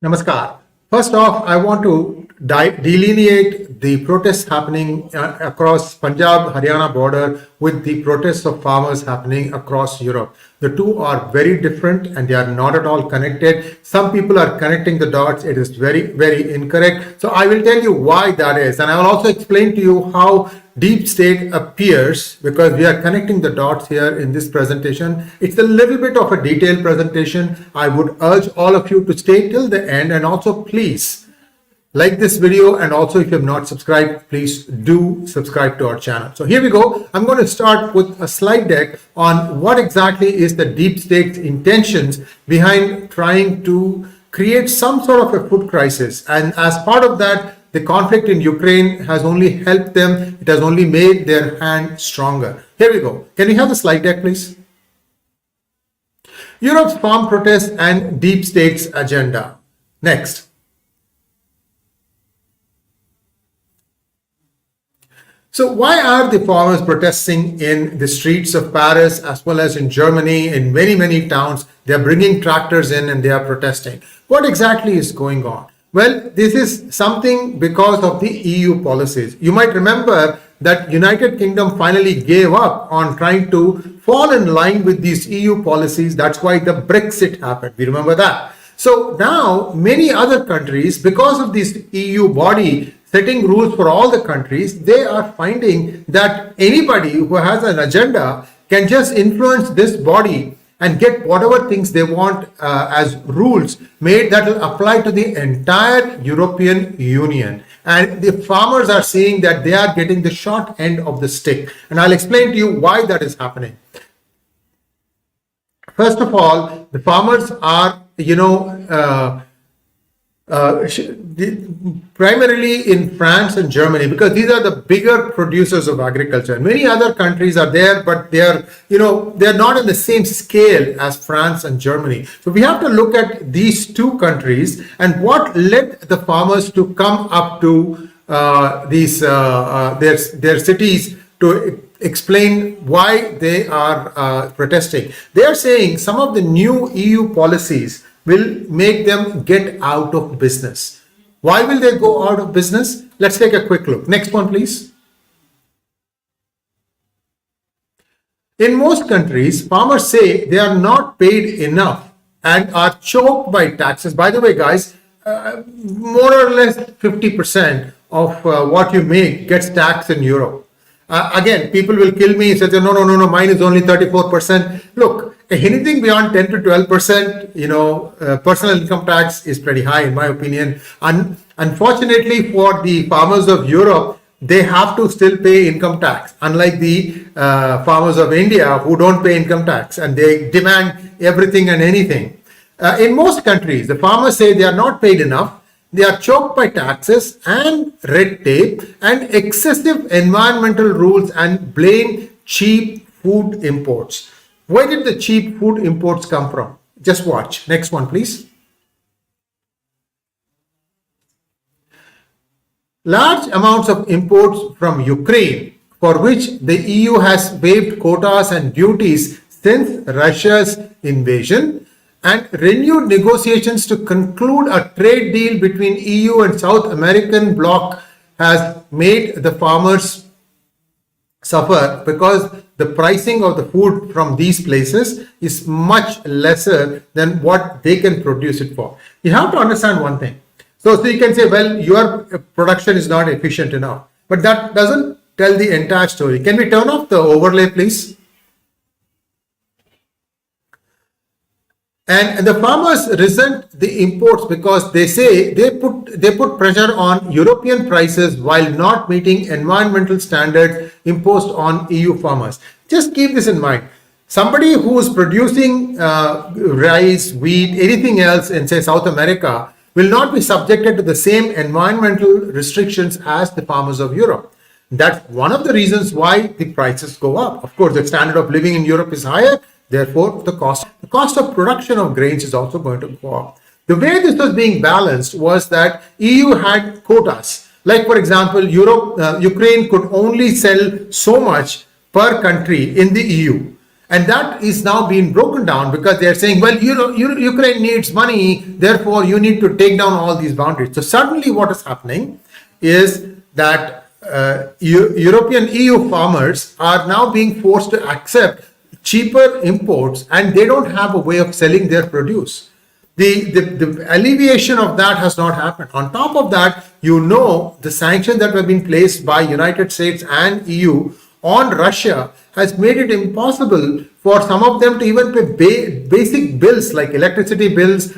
Namaskar. First off, I want to delineate the protests happening across Punjab, Haryana border with the protests of farmers happening across Europe. The two are very different and they are not at all connected. Some people are connecting the dots. It is very, very incorrect. So I will tell you why that is. And I will also explain to you how deep state appears, because we are connecting the dots here in this presentation. It's a little bit of a detailed presentation. I would urge all of you to stay till the end, and also please like this video, and also if you have not subscribed, please do subscribe to our channel. So here we go. I'm going to start with a slide deck on what exactly is the deep state's intentions behind trying to create some sort of a food crisis. And as part of that, the conflict in Ukraine has only helped them. It has only made their hand stronger. Here we go. Can we have the slide deck, please? Europe's farm protests and deep state's agenda. Next. So why are the farmers protesting in the streets of Paris as well as in Germany, in many, many towns? They are bringing tractors in and they are protesting. What exactly is going on? Well, this is something because of the EU policies. You might remember that United Kingdom finally gave up on trying to fall in line with these EU policies. That's why the Brexit happened. We remember that. So now many other countries, because of this EU body setting rules for all the countries, they are finding that anybody who has an agenda can just influence this body and get whatever things they want as rules made that will apply to the entire European Union. And the farmers are seeing that they are getting the short end of the stick. And I'll explain to you why that is happening. First of all, the farmers are, primarily in France and Germany, because these are the bigger producers of agriculture. Many other countries are there, but they are not in the same scale as France and Germany. So we have to look at these two countries and what led the farmers to come up to their cities to explain why they are protesting. They are saying some of the new EU policies will make them get out of business. Why will they go out of business? Let's take a quick look. Next one, please. In most countries, farmers say they are not paid enough and are choked by taxes. By the way, guys, more or less 50% of what you make gets taxed in Europe. Again, people will kill me and say, no, mine is only 34%. Look, anything beyond 10 to 12%, personal income tax is pretty high in my opinion. And unfortunately for the farmers of Europe, they have to still pay income tax, unlike the farmers of India who don't pay income tax and they demand everything and anything. In most countries, the farmers say they are not paid enough. They are choked by taxes and red tape and excessive environmental rules and blame cheap food imports. Where did the cheap food imports come from? Just watch. Next one, please. Large amounts of imports from Ukraine, for which the EU has waived quotas and duties since Russia's invasion, and renewed negotiations to conclude a trade deal between EU and South American bloc has made the farmers suffer because the pricing of the food from these places is much lesser than what they can produce it for. You have to understand one thing. So you can say, well, your production is not efficient enough, but that doesn't tell the entire story. Can we turn off the overlay, please? And the farmers resent the imports because they say they put pressure on European prices while not meeting environmental standards imposed on EU farmers. Just keep this in mind. Somebody who is producing rice, wheat, anything else in, say, South America will not be subjected to the same environmental restrictions as the farmers of Europe. That's one of the reasons why the prices go up. Of course, the standard of living in Europe is higher. Therefore, the cost of production of grains is also going to go up. The way this was being balanced was that EU had quotas. Like, for example, Ukraine could only sell so much per country in the EU. And that is now being broken down because they're saying, well, Ukraine needs money, therefore you need to take down all these boundaries. So suddenly what is happening is that European EU farmers are now being forced to accept cheaper imports, and they don't have a way of selling their produce. The alleviation of that has not happened. On top of that, the sanctions that have been placed by United States and EU on Russia has made it impossible for some of them to even pay basic bills like electricity bills,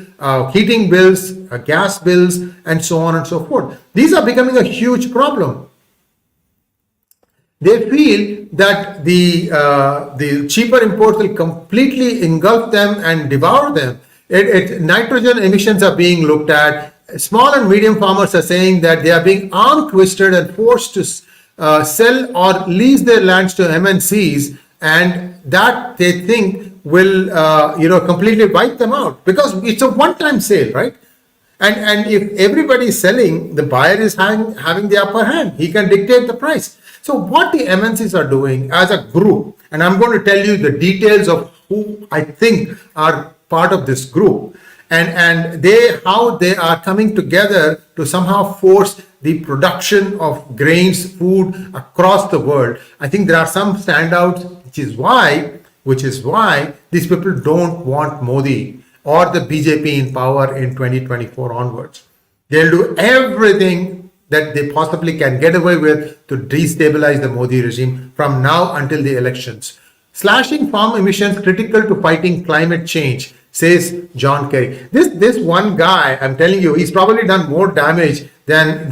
heating bills, gas bills, and so on and so forth. These are becoming a huge problem. They feel that the cheaper imports will completely engulf them and devour them. Nitrogen emissions are being looked at. Small and medium farmers are saying that they are being arm twisted and forced to sell or lease their lands to MNCs, and that they think will completely wipe them out because it's a one-time sale, right? And if everybody is selling, the buyer is having the upper hand. He can dictate the price. So what the MNCs are doing as a group, and I'm going to tell you the details of who I think are part of this group, and how they are coming together to somehow force the production of grains, food across the world. I think there are some standouts, which is why these people don't want Modi or the BJP in power in 2024 onwards. They'll do everything that they possibly can get away with to destabilize the Modi regime from now until the elections. Slashing farm emissions critical to fighting climate change, says John Kerry. This one guy, I'm telling you, he's probably done more damage than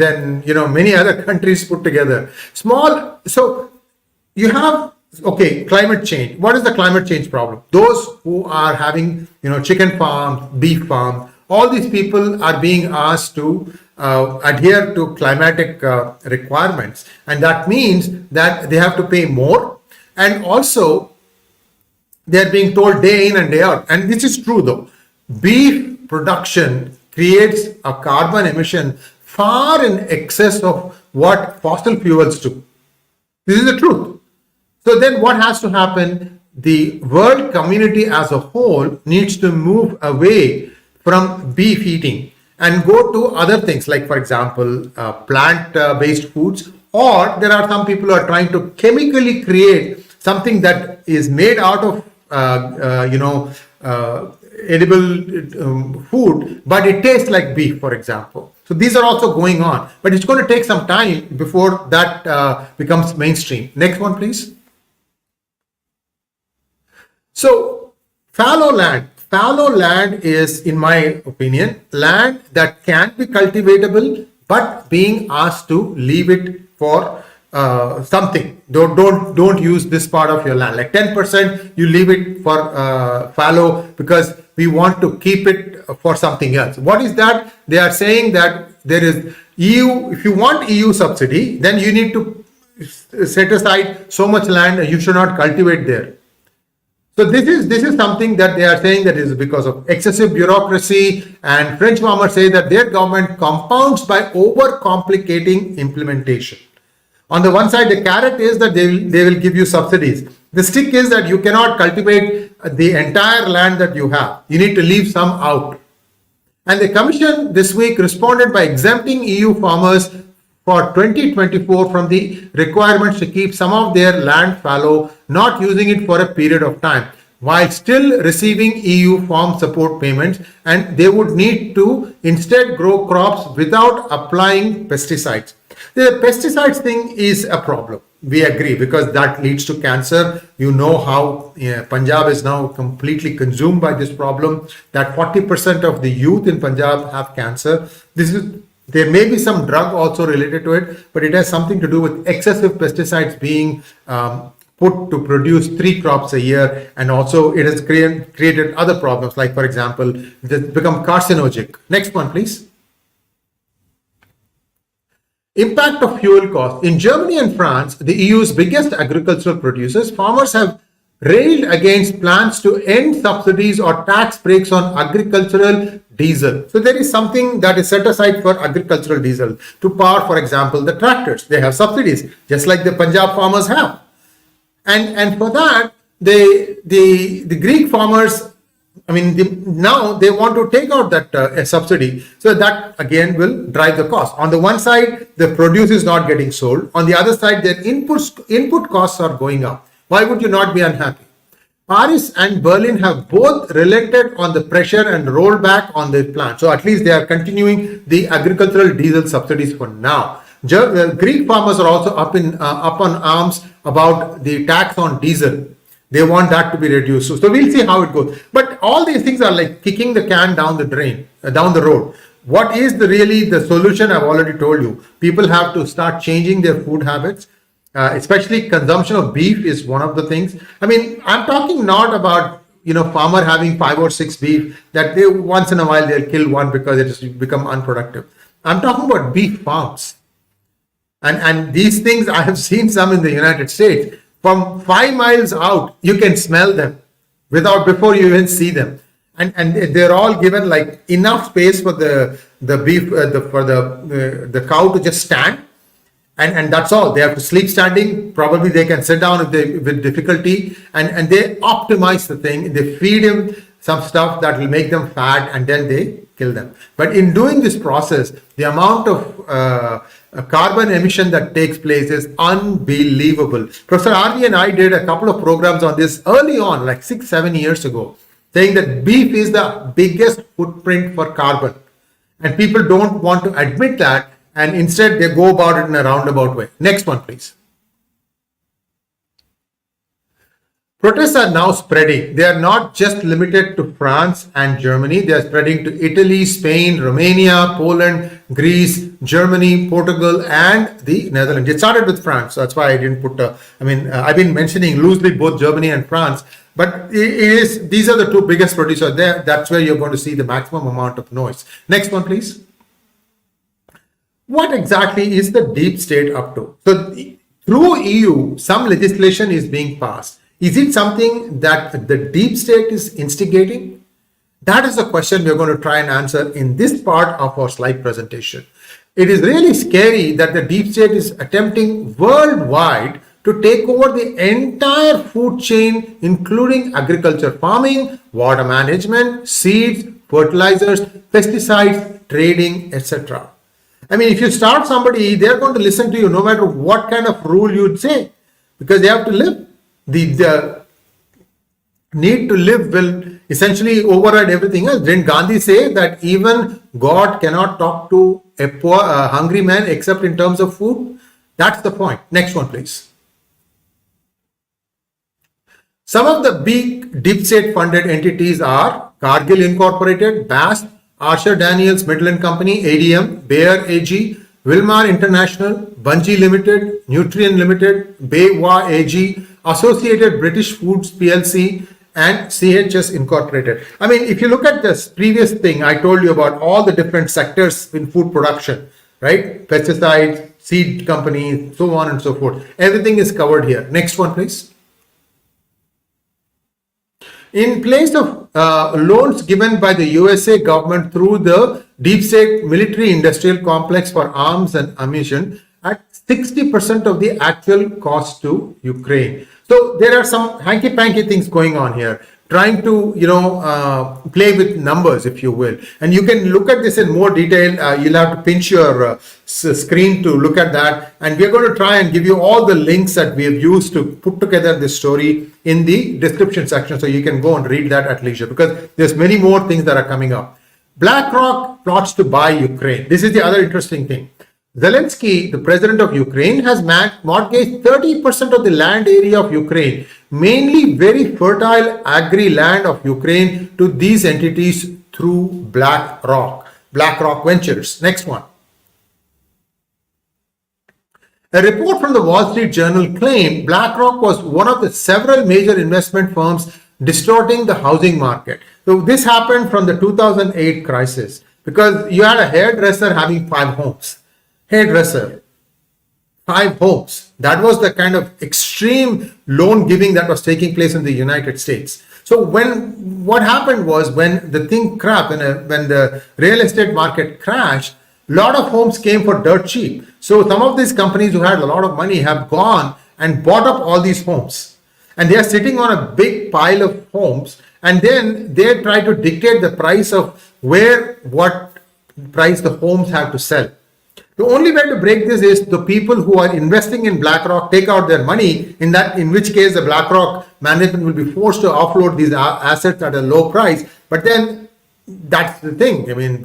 many other countries put together. So you have, climate change. What is the climate change problem? Those who are having, chicken farms, beef farms, all these people are being asked to adhere to climatic requirements. And that means that they have to pay more. And also, they're being told day in and day out. And this is true though. Beef production creates a carbon emission far in excess of what fossil fuels do. This is the truth. So then what has to happen? The world community as a whole needs to move away from beef eating and go to other things like, for example, plant-based foods, or there are some people who are trying to chemically create something that is made out of edible food, but it tastes like beef, for example. So these are also going on, but it's going to take some time before that becomes mainstream. Next one, please. So fallow land. Fallow land is, in my opinion, land that can be cultivatable, but being asked to leave it for something. Don't use this part of your land. Like 10%, you leave it for fallow because we want to keep it for something else. What is that? They are saying that there is EU. If you want EU subsidy, then you need to set aside so much land and you should not cultivate there. So this is something that they are saying that is because of excessive bureaucracy, and French farmers say that their government compounds by over-complicating implementation. On the one side, the carrot is that they will give you subsidies. The stick is that you cannot cultivate the entire land that you have. You need to leave some out. And the Commission this week responded by exempting EU farmers for 2024 from the requirements to keep some of their land fallow, not using it for a period of time, while still receiving EU farm support payments, and they would need to instead grow crops without applying pesticides. The pesticides thing is a problem. We agree, because that leads to cancer. You know how Punjab is now completely consumed by this problem, that 40% of the youth in Punjab have cancer. There may be some drug also related to it, but it has something to do with excessive pesticides being put to produce 3 crops a year, and also it has created other problems, like, for example, it has become carcinogenic. Next one, please. Impact of fuel costs. In Germany and France, the EU's biggest agricultural producers, farmers have railed against plans to end subsidies or tax breaks on agricultural diesel. So there is something that is set aside for agricultural diesel to power, for example, the tractors. They have subsidies, just like the Punjab farmers have. And for that, the Greek farmers, now they want to take out that subsidy, so that again will drive the cost. On the one side, the produce is not getting sold. On the other side, their input costs are going up. Why would you not be unhappy? Paris and Berlin have both relented on the pressure and rolled back on their plan. So at least they are continuing the agricultural diesel subsidies for now. Greek farmers are also up on arms about the tax on diesel. They want that to be reduced. So we'll see how it goes. But all these things are like kicking the can down the drain, down the road. What is really the solution? I've already told you. People have to start changing their food habits. Especially consumption of beef is one of the things. I'm talking not about farmer having 5 or 6 beef that they once in a while they'll kill one because it has become unproductive. I'm talking about beef farms, and these things I have seen some in the United States. From 5 miles out, you can smell them before you even see them, and they're all given like enough space for the beef for the cow to just stand. And that's all. They have to sleep standing. Probably they can sit down with difficulty, and they optimize the thing. They feed him some stuff that will make them fat, and then they kill them. But in doing this process, the amount of carbon emission that takes place is unbelievable. Professor Arvi and I did a couple of programs on this early on, like 6-7 years ago, saying that beef is the biggest footprint for carbon, and people don't want to admit that. And instead, they go about it in a roundabout way. Next one, please. Protests are now spreading. They are not just limited to France and Germany. They are spreading to Italy, Spain, Romania, Poland, Greece, Germany, Portugal, and the Netherlands. It started with France. So that's why I didn't put, I've been mentioning loosely both Germany and France. But these are the 2 biggest producers there. That's where you're going to see the maximum amount of noise. Next one, please. What exactly is the deep state up to? So through EU, some legislation is being passed. Is it something that the deep state is instigating? That is the question we're going to try and answer in this part of our slide presentation. It is really scary that the deep state is attempting worldwide to take over the entire food chain, including agriculture, farming, water management, seeds, fertilizers, pesticides, trading, etc. If you start somebody, they're going to listen to you no matter what kind of rule you'd say, because they have to live. The need to live will essentially override everything else. Didn't Gandhi say that even God cannot talk to a hungry man except in terms of food? That's the point. Next one, please. Some of the big deep state funded entities are Cargill Incorporated, BASF, Archer Daniels Midland Company, ADM, Bayer AG, Wilmar International, Bunge Limited, Nutrien Limited, 𝗣𝗚 AG, Associated British Foods PLC, and CHS Incorporated. If you look at this previous thing, I told you about all the different sectors in food production, right? Pesticides, seed companies, so on and so forth. Everything is covered here. Next one, please. In place of loans given by the USA government through the deep state military industrial complex for arms and ammunition at 60% of the actual cost to Ukraine. So there are some hanky-panky things going on here, trying to, play with numbers, if you will. And you can look at this in more detail. You'll have to pinch your screen to look at that. And we're going to try and give you all the links that we have used to put together this story in the description section. So you can go and read that at leisure, because there's many more things that are coming up. BlackRock plots to buy Ukraine. This is the other interesting thing. Zelensky, the president of Ukraine, has mortgaged 30% of the land area of Ukraine, mainly very fertile agri land of Ukraine, to these entities through BlackRock Ventures. Next one. A report from the Wall Street Journal claimed BlackRock was one of the several major investment firms distorting the housing market. So this happened from the 2008 crisis, because you had a hairdresser having 5 homes. Hairdresser, 5 homes. That was the kind of extreme loan giving that was taking place in the United States. So what happened was, when the thing crashed, when the real estate market crashed, a lot of homes came for dirt cheap. So some of these companies who had a lot of money have gone and bought up all these homes. And they are sitting on a big pile of homes, and then they try to dictate the price of what price the homes have to sell. The only way to break this is the people who are investing in BlackRock take out their money, in which case the BlackRock management will be forced to offload these assets at a low price. But then that's the thing. I mean,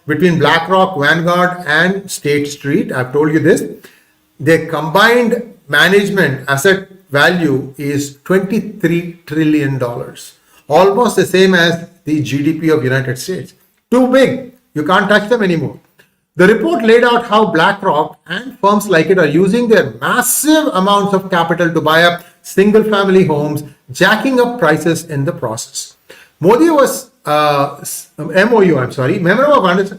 between BlackRock, Vanguard and State Street, I've told you this, their combined management asset value is $23 trillion, almost the same as the GDP of United States. Too big. You can't touch them anymore. The report laid out how BlackRock and firms like it are using their massive amounts of capital to buy up single-family homes, jacking up prices in the process.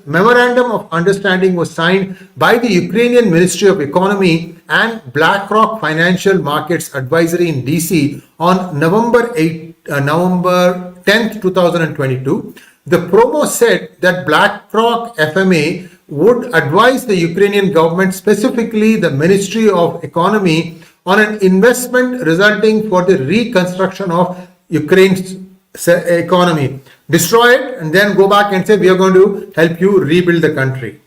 Memorandum of Understanding was signed by the Ukrainian Ministry of Economy and BlackRock Financial Markets Advisory in DC on November 10th, 2022. The promo said that BlackRock FMA would advise the Ukrainian government, specifically the Ministry of Economy, on an investment resulting for the reconstruction of Ukraine's economy. Destroy it and then go back and say, we are going to help you rebuild the country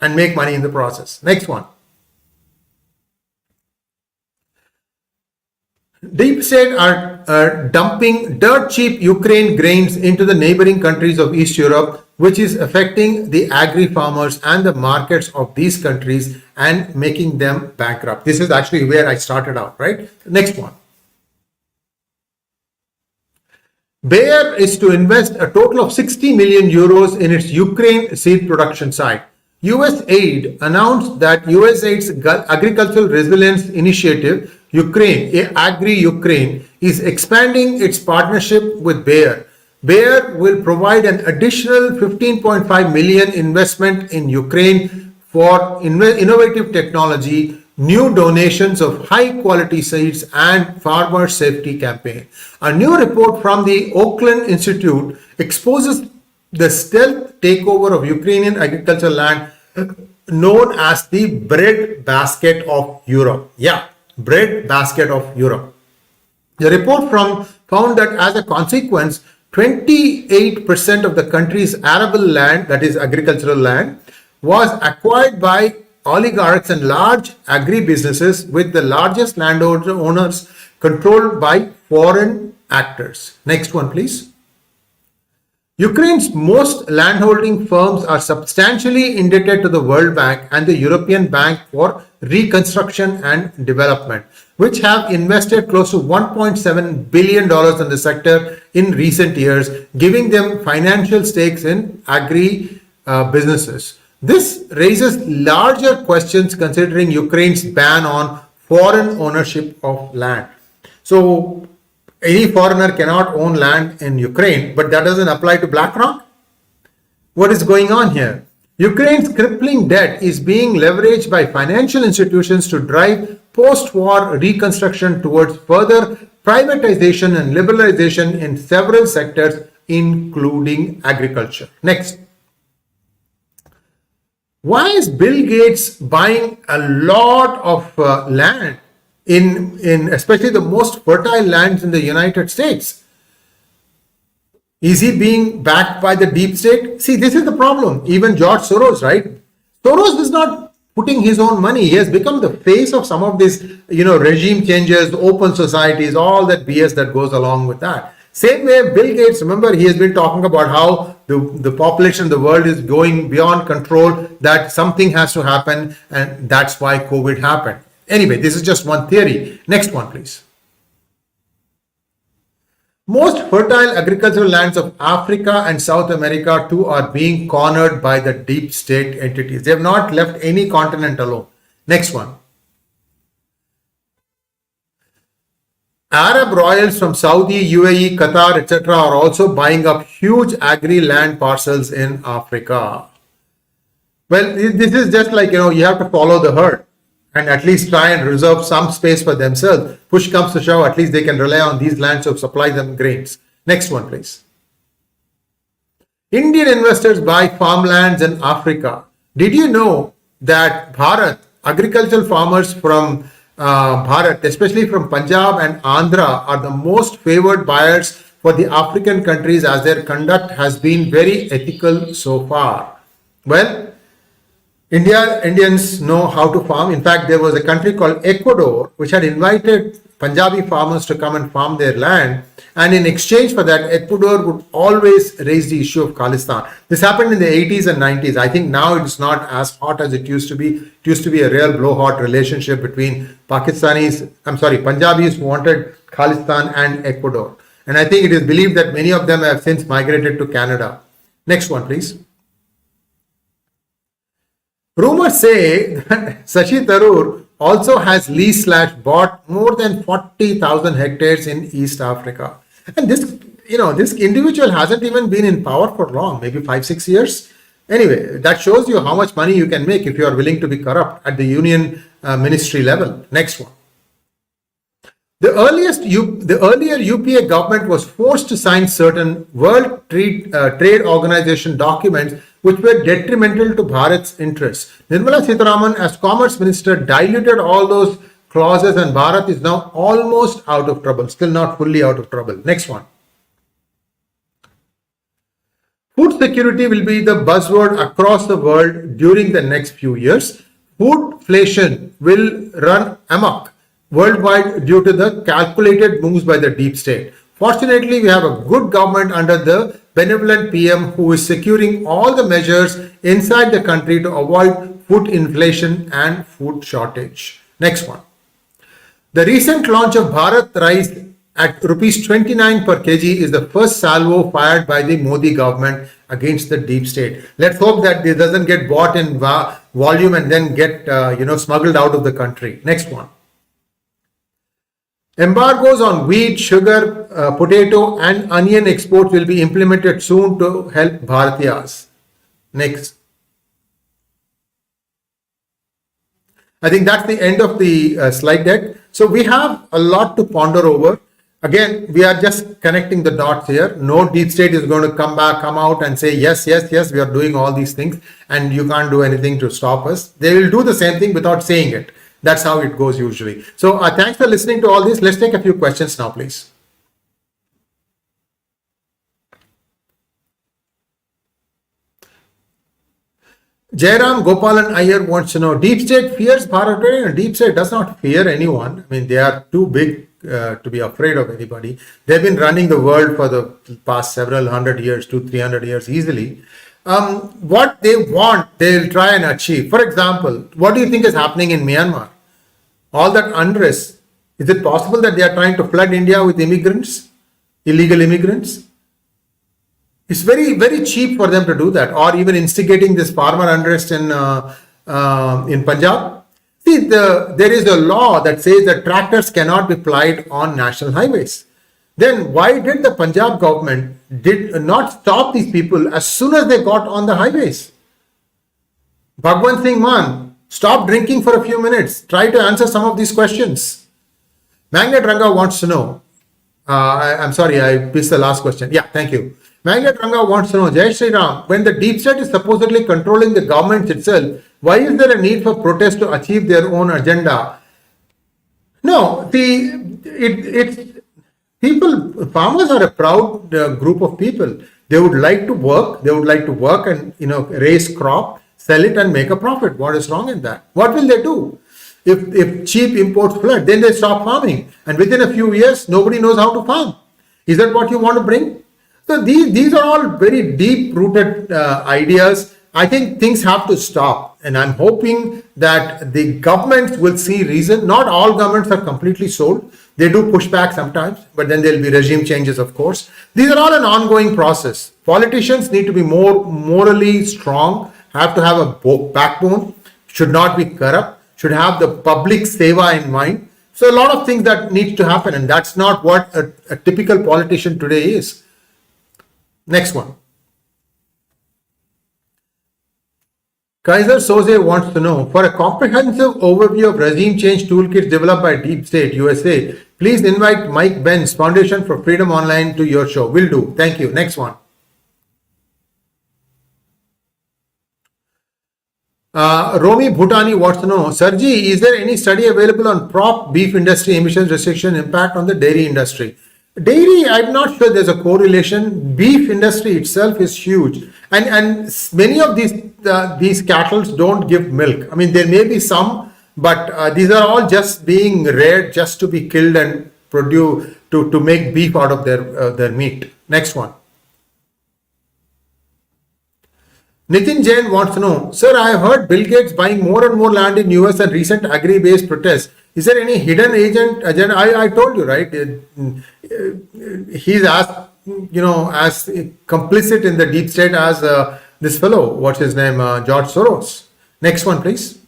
and make money in the process. Next one. Deep state are dumping dirt cheap Ukraine grains into the neighboring countries of East Europe, which is affecting the agri farmers and the markets of these countries and making them bankrupt. This is actually where I started out, right? Next one. Bayer is to invest a total of 60 million euros in its Ukraine seed production site. USAID announced that USAID's Agricultural Resilience Initiative, Agri Ukraine, is expanding its partnership with Bayer. Bayer will provide an additional 15.5 million investment in Ukraine for innovative technology, new donations of high quality seeds and farmer safety campaign. A new report from the Oakland Institute exposes the stealth takeover of Ukrainian agricultural land known as the breadbasket of Europe. Yeah, breadbasket of Europe. The report found that as a consequence, 28% of the country's arable land, that is agricultural land, was acquired by oligarchs and large agri-businesses, with the largest landowners controlled by foreign actors. Next one, please. Ukraine's most landholding firms are substantially indebted to the World Bank and the European Bank for Reconstruction and Development, which have invested close to $1.7 billion in the sector in recent years, giving them financial stakes in agri businesses. This raises larger questions considering Ukraine's ban on foreign ownership of land. So, any foreigner cannot own land in Ukraine, but that doesn't apply to BlackRock? What is going on here? Ukraine's crippling debt is being leveraged by financial institutions to drive post-war reconstruction towards further privatization and liberalization in several sectors, including agriculture. Next. Why is Bill Gates buying a lot of land in especially the most fertile lands in the United States? Is he being backed by the deep state? See, this is the problem. Even George Soros, right? Soros is not putting his own money. He has become the face of some of these, regime changes, open societies, all that BS that goes along with that. Same way, Bill Gates, remember, he has been talking about how the population of the world is going beyond control, that something has to happen, and that's why COVID happened. Anyway, this is just one theory. Next one, please. Most fertile agricultural lands of Africa and South America too are being cornered by the deep state entities. They have not left any continent alone. Next one. Arab royals from Saudi, UAE, Qatar, etc. are also buying up huge agri land parcels in Africa. Well, this is just like, you have to follow the herd and at least try and reserve some space for themselves. Push comes to shove, at least they can rely on these lands to supply them grains. Next one, please. Indian investors buy farmlands in Africa. Did you know that Bharat, agricultural farmers from Bharat, especially from Punjab and Andhra, are the most favored buyers for the African countries as their conduct has been very ethical so far. Well, Indians know how to farm. In fact, there was a country called Ecuador which had invited Punjabi farmers to come and farm their land, and in exchange for that, Ecuador would always raise the issue of Khalistan. This happened in the 80s and 90s. I think now it's not as hot as it used to be. It used to be a real blow-hot relationship between Punjabis who wanted Khalistan and Ecuador. And I think it is believed that many of them have since migrated to Canada. Next one, please. Rumors say that Shashi Tharoor also has leased/bought more than 40,000 hectares in East Africa. And this individual hasn't even been in power for long, maybe 5-6 years. Anyway, that shows you how much money you can make if you are willing to be corrupt at the union ministry level. Next one. The earlier UPA government was forced to sign certain World Trade Organization documents which were detrimental to Bharat's interests. Nirmala Sitharaman, as Commerce Minister, diluted all those clauses, and Bharat is now almost out of trouble, still not fully out of trouble. Next one. Food security will be the buzzword across the world during the next few years. Foodflation will run amok worldwide due to the calculated moves by the deep state. Fortunately, we have a good government under the benevolent PM who is securing all the measures inside the country to avoid food inflation and food shortage. Next one. The recent launch of Bharat rice at rupees 29 per kg is the first salvo fired by the Modi government against the deep state. Let's hope that it doesn't get bought in volume and then get smuggled out of the country. Next one. Embargoes on wheat, sugar, potato and onion exports will be implemented soon to help Bharatiyas. Next. I think that's the end of the slide deck. So we have a lot to ponder over. Again, we are just connecting the dots here. No deep state is going to come out and say, yes, we are doing all these things and you can't do anything to stop us. They will do the same thing without saying it. That's how it goes usually. So thanks for listening to all this. Let's take a few questions now, please. Jairam Gopalan Iyer wants to know, deep state fears Bharat? No, deep state does not fear anyone. I mean, they are too big to be afraid of anybody. They've been running the world for the past several hundred years, 200-300 years easily. What they want, they'll try and achieve. For example, what do you think is happening in Myanmar? All that unrest. Is it possible that they are trying to flood India with immigrants, illegal immigrants? It's very, very cheap for them to do that, or even instigating this farmer unrest in Punjab. See, there is a law that says that tractors cannot be plied on national highways. Then why did the Punjab government did not stop these people as soon as they got on the highways? Bhagwan Singh Man, stop drinking for a few minutes. Try to answer some of these questions. Magnet Ranga wants to know. I'm sorry, I missed the last question. Yeah, thank you. Magnet Ranga wants to know, Jai Shri Ram, when the deep state is supposedly controlling the government itself, why is there a need for protest to achieve their own agenda? No, farmers are a proud group of people. They would like to work. They would like to work and raise crop, sell it and make a profit. What is wrong in that? What will they do? If cheap imports flood, then they stop farming. And within a few years, nobody knows how to farm. Is that what you want to bring? So these are all very deep-rooted ideas. I think things have to stop. And I'm hoping that the governments will see reason. Not all governments are completely sold. They do push back sometimes, but then there'll be regime changes, of course. These are all an ongoing process. Politicians need to be more morally strong, have to have a backbone, should not be corrupt, should have the public seva in mind. So a lot of things that need to happen, and that's not what a typical politician today is. Next one. Kaiser Soze wants to know, for a comprehensive overview of regime change toolkits developed by Deep State USA, please invite Mike Benz, Foundation for Freedom Online, to your show. Will do. Thank you. Next one. Romi Bhutani wants to know, Sirji, is there any study available on prop beef industry emissions restriction impact on the dairy industry? Dairy, I'm not sure there's a correlation. Beef industry itself is huge, and many of these cattle don't give milk. I mean, there may be some, but these are all just being reared just to be killed and produce to make beef out of their meat. Next one. Nitin Jain wants to know, sir, I have heard Bill Gates buying more and more land in US and recent agri-based protests. Is there any hidden agenda? I told you, right? He's as complicit in the deep state as this fellow, what's his name, George Soros. Next one, please.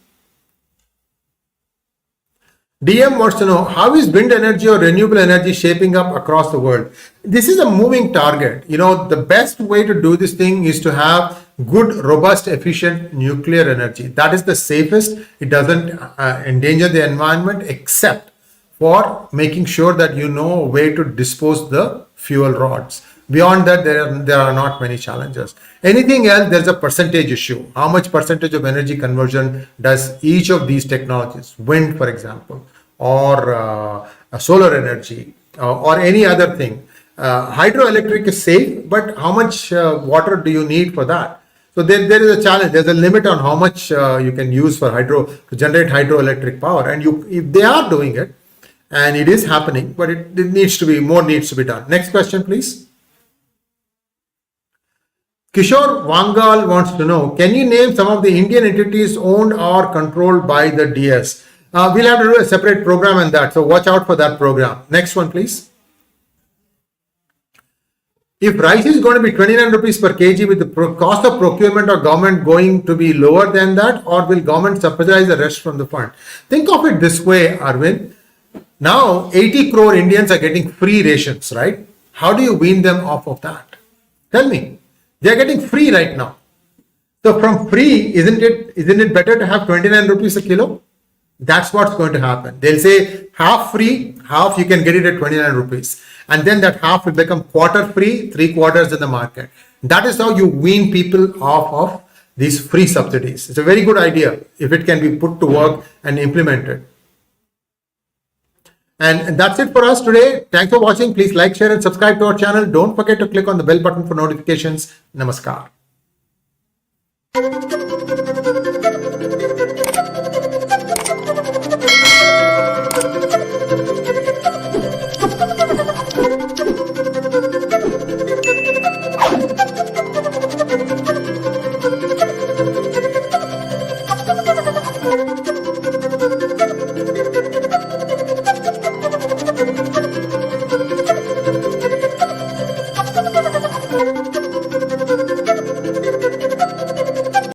DM wants to know, how is wind energy or renewable energy shaping up across the world? This is a moving target. The best way to do this thing is to have good, robust, efficient nuclear energy. That is the safest. It doesn't endanger the environment, except for making sure that you know a way to dispose the fuel rods. Beyond that, there are not many challenges. Anything else, there's a percentage issue. How much percentage of energy conversion does each of these technologies, wind, for example, or solar energy, or any other thing? Hydroelectric is safe, but how much water do you need for that? So there is a challenge. There's a limit on how much you can use for to generate hydroelectric power. And if they are doing it, and it is happening, but it needs to be, more needs to be done. Next question, please. Kishore Vangal wants to know, can you name some of the Indian entities owned or controlled by the DS? We'll have to do a separate program on that, so watch out for that program. Next one, please. If rice is going to be 29 rupees per kg, with the cost of procurement or government going to be lower than that, or will government subsidize the rest from the fund? Think of it this way, Arvind. Now, 80 crore Indians are getting free rations, right? How do you wean them off of that? Tell me. They're getting free right now. So from free, isn't it better to have 29 rupees a kilo? That's what's going to happen. They'll say half free, half you can get it at 29 rupees. And then that half will become quarter free, 3/4 in the market. That is how you wean people off of these free subsidies. It's a very good idea if it can be put to work and implemented. And that's it for us today. Thanks for watching. Please like, share, and subscribe to our channel. Don't forget to click on the bell button for notifications. Namaskar.